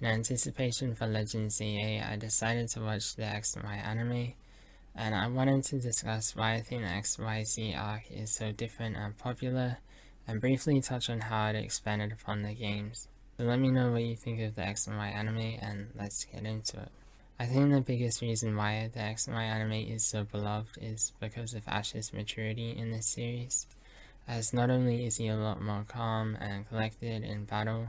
In anticipation for Legends ZA, I decided to watch the X and Y anime, and I wanted to discuss why I think the XYZ arc is so different and popular, and briefly touch on how it expanded upon the games. So let me know what you think of the X and Y anime, and let's get into it. I think the biggest reason why the X and Y anime is so beloved is because of Ash's maturity in this series, as not only is he a lot more calm and collected in battle,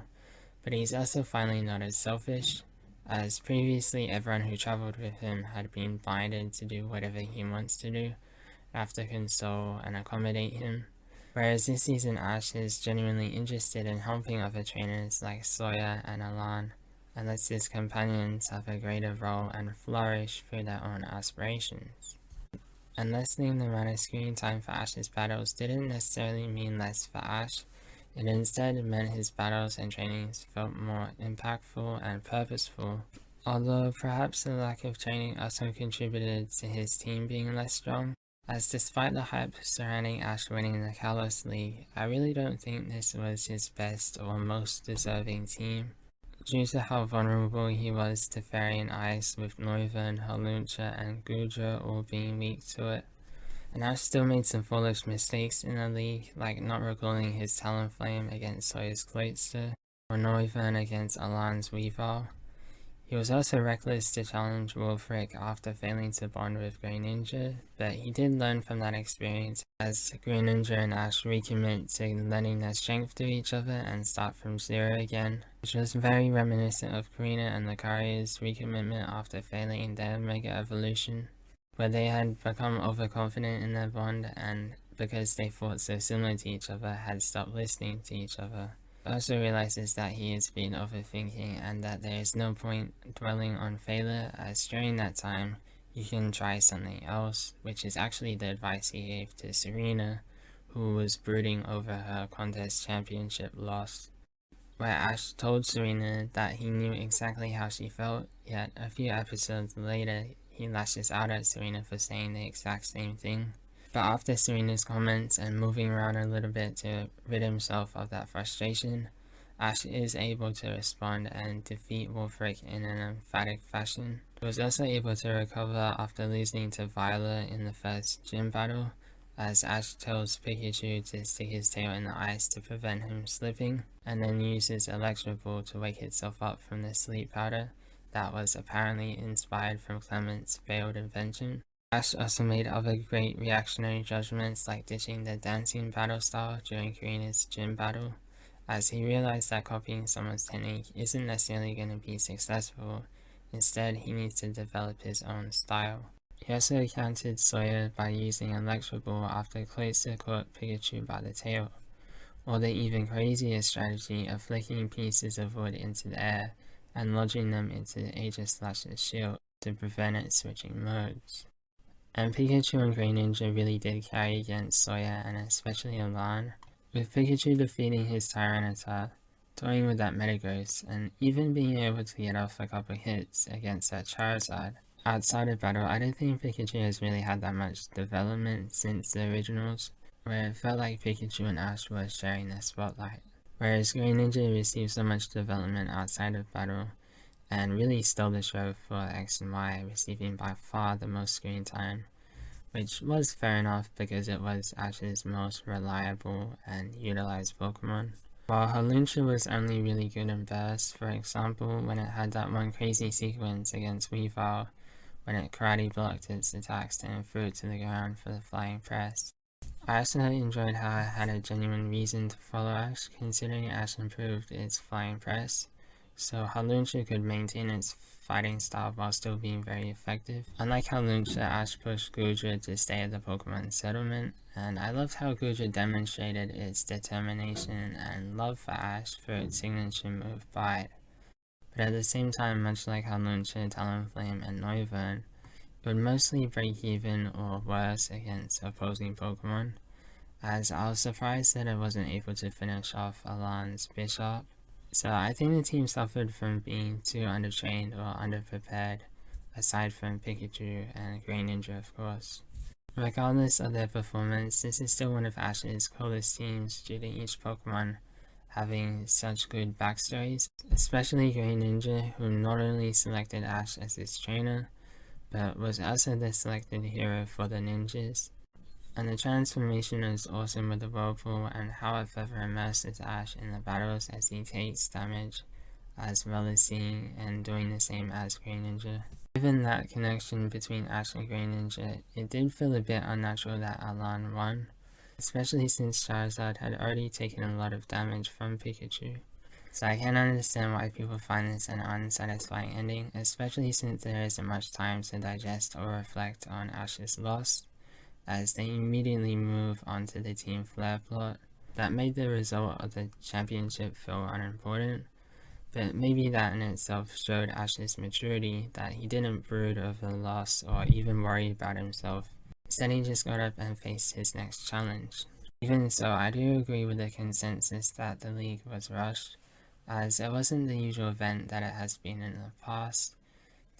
but he's also finally not as selfish, as previously everyone who traveled with him had been blinded to do whatever he wants to do, have to console and accommodate him. Whereas this season Ash is genuinely interested in helping other trainers like Sawyer and Alan, and lets his companions have a greater role and flourish through their own aspirations. And lessening the amount of screen time for Ash's battles didn't necessarily mean less for Ash. It instead meant his battles and trainings felt more impactful and purposeful, although perhaps the lack of training also contributed to his team being less strong, as despite the hype surrounding Ash winning the Kalos League, I really don't think this was his best or most deserving team, due to how vulnerable he was to Fairy and Ice, with Noivern, Haluncha and Gudra all being weak to it. And Ash still made some foolish mistakes in the league, like not recalling his Talonflame against Sawyer's Cloyster, or Noivern against Alan's Weavile. He was also reckless to challenge Wulfric after failing to bond with Greninja, but he did learn from that experience, as Greninja and Ash recommit to lending their strength to each other and start from zero again, which was very reminiscent of Karina and Lucaria's recommitment after failing their Mega Evolution, where they had become overconfident in their bond, and because they fought so similar to each other, had stopped listening to each other. Also realizes that he has been overthinking and that there is no point dwelling on failure, as during that time you can try something else, which is actually the advice he gave to Serena, who was brooding over her contest championship loss, where Ash told Serena that he knew exactly how she felt, yet a few episodes later he lashes out at Serena for saying the exact same thing. But after Serena's comments and moving around a little bit to rid himself of that frustration, Ash is able to respond and defeat Wulfric in an emphatic fashion. He was also able to recover after losing to Violet in the first gym battle, as Ash tells Pikachu to stick his tail in the ice to prevent him slipping, and then uses Electro Ball to wake itself up from the sleep powder that was apparently inspired from Clement's failed invention. Ash also made other great reactionary judgments, like ditching the dancing battle style during Karina's gym battle, as he realized that copying someone's technique isn't necessarily going to be successful. Instead, he needs to develop his own style. He also countered Sawyer by using Electro Ball after Cloyster caught Pikachu by the tail, or the even crazier strategy of flicking pieces of wood into the air and lodging them into Aegislash's shield to prevent it switching modes. And Pikachu and Greninja really did carry against Sawyer and especially Alan, with Pikachu defeating his Tyranitar, toying with that Metagross, and even being able to get off a couple hits against that Charizard. Outside of battle, I don't think Pikachu has really had that much development since the originals, where it felt like Pikachu and Ash were sharing the spotlight, whereas Greninja received so much development outside of battle, and really stole the show for X and Y, receiving by far the most screen time, which was fair enough because it was Ash's most reliable and utilized Pokemon. While Haluncha was only really good in bursts, for example when it had that one crazy sequence against Weavile, when it karate blocked its attacks and threw it to the ground for the flying press. I also enjoyed how it had a genuine reason to follow Ash, considering Ash improved its flying press, so Haluncha could maintain its fighting style while still being very effective. Unlike Haluncha, Ash pushed Gudra to stay at the Pokemon settlement, and I loved how Gudra demonstrated its determination and love for Ash for its signature move Bite. But at the same time, much like Haluncha, Talonflame, and Noivern, it would mostly break even or worse against opposing Pokemon, as I was surprised that it wasn't able to finish off Alan's Bishop. So I think the team suffered from being too undertrained or underprepared, aside from Pikachu and Greninja of course. Regardless of their performance, this is still one of Ash's coolest teams due to each Pokemon having such good backstories, especially Greninja, who not only selected Ash as his trainer, but was also the selected hero for the ninjas. And the transformation is awesome with the Whirlpool and how it further immerses Ash in the battles as he takes damage, as well as seeing and doing the same as Greninja. Given that connection between Ash and Greninja, it did feel a bit unnatural that Alan won, especially since Charizard had already taken a lot of damage from Pikachu. So I can understand why people find this an unsatisfying ending, especially since there isn't much time to digest or reflect on Ash's loss, as they immediately move onto the Team Flare plot. That made the result of the championship feel unimportant, but maybe that in itself showed Ash's maturity, that he didn't brood over the loss or even worry about himself. Instead, he just got up and faced his next challenge. Even so, I do agree with the consensus that the league was rushed, as it wasn't the usual event that it has been in the past.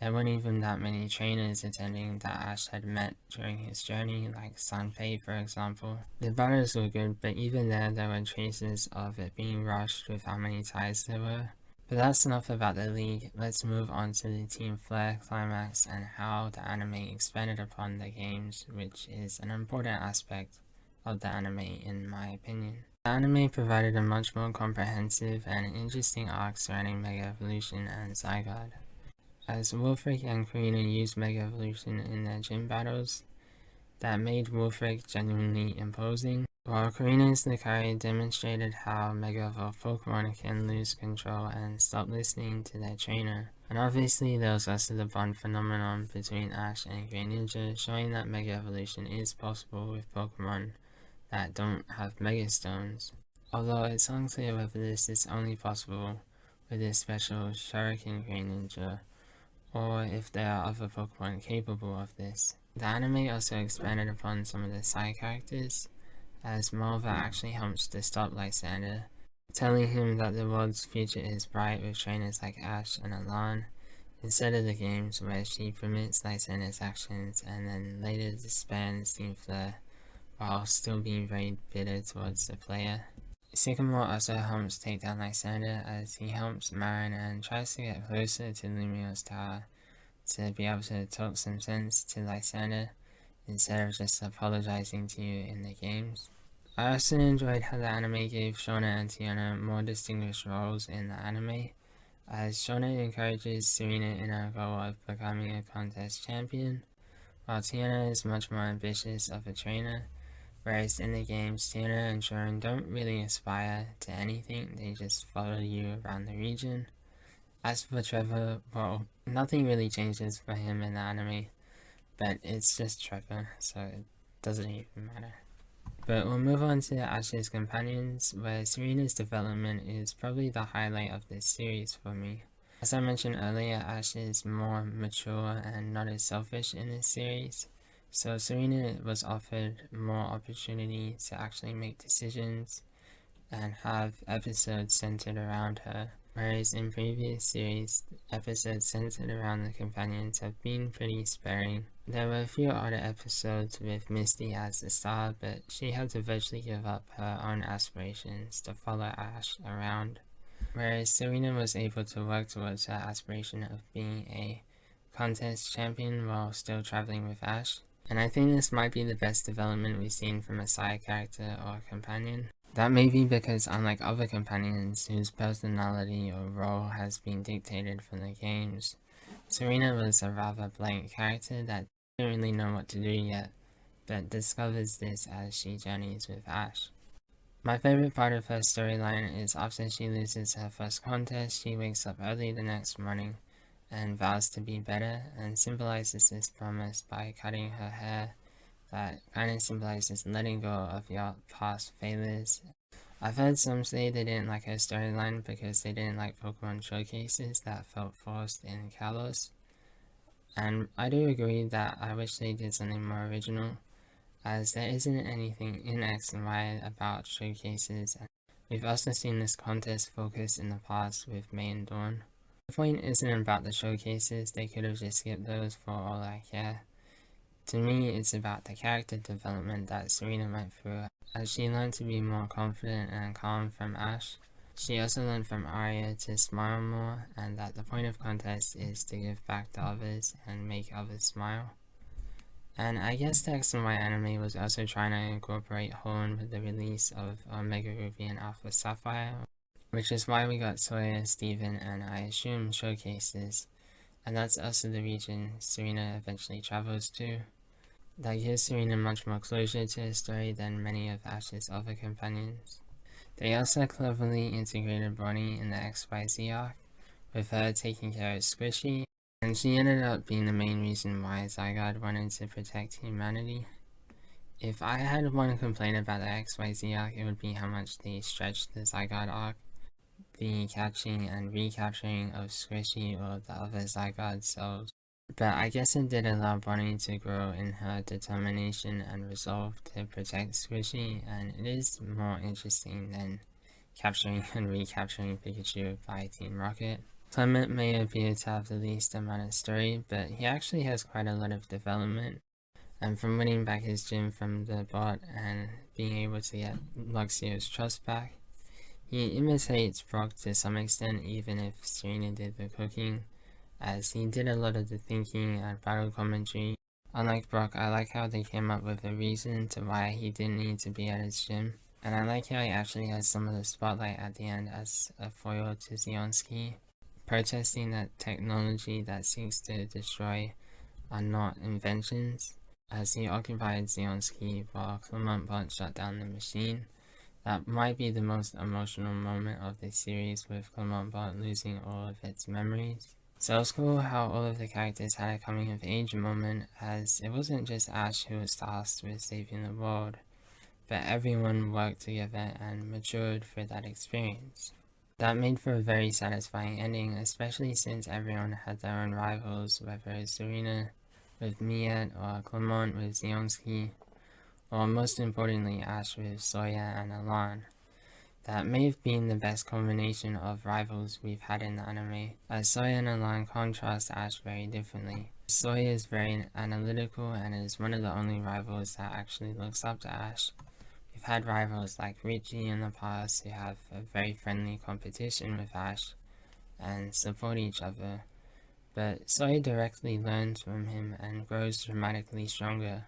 There weren't even that many trainers attending that Ash had met during his journey, like Sanpei for example. The battles were good, but even there were traces of it being rushed with how many ties there were. But that's enough about the league. Let's move on to the Team Flare climax and how the anime expanded upon the games, which is an important aspect of the anime in my opinion. The anime provided a much more comprehensive and interesting arc surrounding Mega Evolution and Zygarde. As Wulfric and Karina used Mega Evolution in their gym battles, that made Wulfric genuinely imposing, while Karina's Lucario demonstrated how Mega Evolved Pokemon can lose control and stop listening to their trainer. And obviously there was also the bond phenomenon between Ash and Greninja, showing that Mega Evolution is possible with Pokemon that don't have Mega Stones, although it's unclear whether this is only possible with this special Shuriken Greninja, or if there are other Pokemon capable of this. The anime also expanded upon some of the side characters, as Malva actually helps to stop Lysander, telling him that the world's future is bright with trainers like Ash and Alan, instead of the games where she permits Lysander's actions and then later disbands Team Flare, while still being very bitter towards the player. Sycamore also helps take down Lysander, as he helps Marin and tries to get closer to Lumio's tower to be able to talk some sense to Lysander instead of just apologizing to you in the games. I also enjoyed how the anime gave Shauna and Tiana more distinguished roles in the anime, as Shauna encourages Serena in her goal of becoming a contest champion, while Tiana is much more ambitious of a trainer, whereas in the games Tiana and Sharon don't really aspire to anything, they just follow you around the region. As for Trevor, well, nothing really changes for him in the anime, but it's just Trevor, so it doesn't even matter. But we'll move on to Ash's companions, where Serena's development is probably the highlight of this series for me. As I mentioned earlier, Ash is more mature and not as selfish in this series, so Serena was offered more opportunity to actually make decisions and have episodes centered around her. Whereas in previous series, episodes centered around the companions have been pretty sparing. There were a few other episodes with Misty as the star, but she had to virtually give up her own aspirations to follow Ash around. Whereas Serena was able to work towards her aspiration of being a contest champion while still traveling with Ash. And I think this might be the best development we've seen from a side character or companion. That may be because, unlike other companions whose personality or role has been dictated from the games, Serena was a rather blank character that didn't really know what to do yet, but discovers this as she journeys with Ash. My favorite part of her storyline is after she loses her first contest, she wakes up early the next morning and vows to be better, and symbolizes this promise by cutting her hair. That kind of symbolizes letting go of your past failures. I've heard some say they didn't like her storyline because they didn't like Pokemon showcases that felt forced in Kalos. And I do agree that I wish they did something more original, as there isn't anything in X and Y about showcases, and we've also seen this contest focus in the past with May and Dawn. The point isn't about the showcases, they could have just skipped those for all I care. To me, it's about the character development that Serena went through as she learned to be more confident and calm from Ash. She also learned from Arya to smile more, and that the point of contest is to give back to others and make others smile. And I guess the X and Y anime was also trying to incorporate Horn with the release of Omega Ruby and Alpha Sapphire, which is why we got Sawyer, Steven, and I assume showcases, and that's also the region Serena eventually travels to. That gives Serena much more closure to her story than many of Ash's other companions. They also cleverly integrated Bonnie in the XYZ arc, with her taking care of Squishy, and she ended up being the main reason why Zygarde wanted to protect humanity. If I had one complaint about the XYZ arc, it would be how much they stretched the Zygarde arc, the catching and recapturing of Squishy or the other Zygarde cells. But I guess it did allow Bonnie to grow in her determination and resolve to protect Squishy, and it is more interesting than capturing and recapturing Pikachu by Team Rocket. Clement may appear to have the least amount of story, but he actually has quite a lot of development. And from winning back his gym from the bot and being able to get Luxio's trust back, he imitates Brock to some extent, even if Serena did the cooking, as he did a lot of the thinking and battle commentary. Unlike Brock, I like how they came up with a reason to why he didn't need to be at his gym, and I like how he actually has some of the spotlight at the end as a foil to Zionski, protesting that technology that seeks to destroy are not inventions, as he occupied Zionski while Clement Bot shut down the machine. That might be the most emotional moment of the series, with Clement Bot losing all of its memories. So it's cool how all of the characters had a coming of age moment, as it wasn't just Ash who was tasked with saving the world, but everyone worked together and matured for that experience. That made for a very satisfying ending, especially since everyone had their own rivals, whether it's Serena with Miet or Clement with Zionski, or most importantly Ash with Soya and Alan. That may have been the best combination of rivals we've had in the anime, as Soya and Alan contrast Ash very differently. Soya is very analytical and is one of the only rivals that actually looks up to Ash. We've had rivals like Richie in the past who have a very friendly competition with Ash and support each other, but Soya directly learns from him and grows dramatically stronger.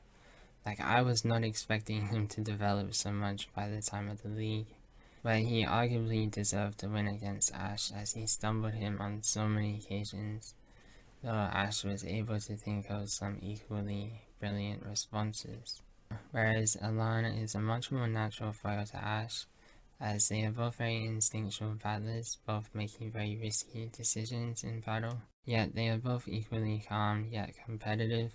Like, I was not expecting him to develop so much by the time of the league, but he arguably deserved to win against Ash as he stumbled him on so many occasions, though Ash was able to think of some equally brilliant responses. Whereas Alana is a much more natural foil to Ash, as they are both very instinctual battlers, both making very risky decisions in battle, yet they are both equally calm yet competitive,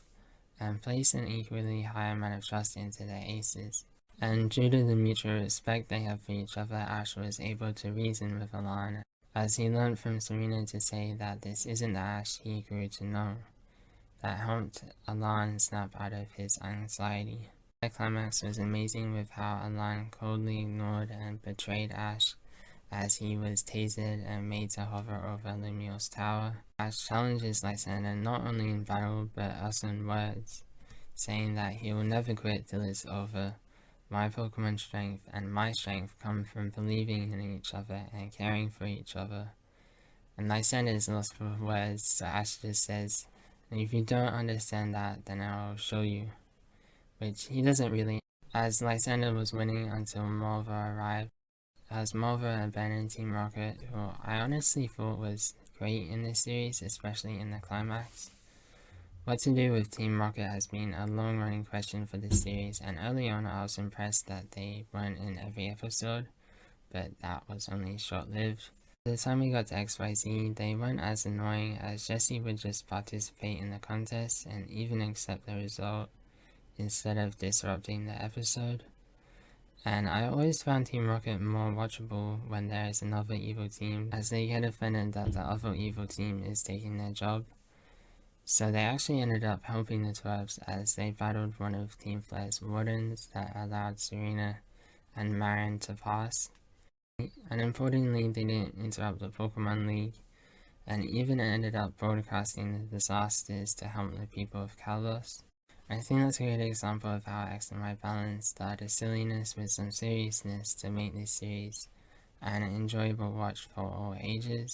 and place an equally high amount of trust into their aces. And due to the mutual respect they have for each other, Ash was able to reason with Alana, as he learned from Serena to say that this isn't the Ash he grew to know. That helped Alan snap out of his anxiety. The climax was amazing with how Alan coldly ignored and betrayed Ash as he was tasered and made to hover over Lumiose Tower. Ash challenges Lysander not only in battle but also in words, saying that he will never quit till it's over. My Pokemon strength and my strength come from believing in each other and caring for each other. And Lysander is lost for words, so Ash just says, "And if you don't understand that, then I'll show you." Which he doesn't really, as Lysander was winning until Malva arrived, as Malva abandoned Team Rocket, who I honestly thought was great in this series, especially in the climax. What to do with Team Rocket has been a long-running question for this series, and early on I was impressed that they weren't in every episode, but that was only short-lived. By the time we got to XYZ, they weren't as annoying, as Jessie would just participate in the contest and even accept the result instead of disrupting the episode. And I always found Team Rocket more watchable when there is another evil team, as they get offended that the other evil team is taking their job. So they actually ended up helping the Twerps as they battled one of Team Flare's wardens that allowed Serena and Marion to pass. And importantly, they didn't interrupt the Pokémon League, and even ended up broadcasting the disasters to help the people of Kalos. I think that's a great example of how X and Y balanced the silliness with some seriousness to make this series and an enjoyable watch for all ages.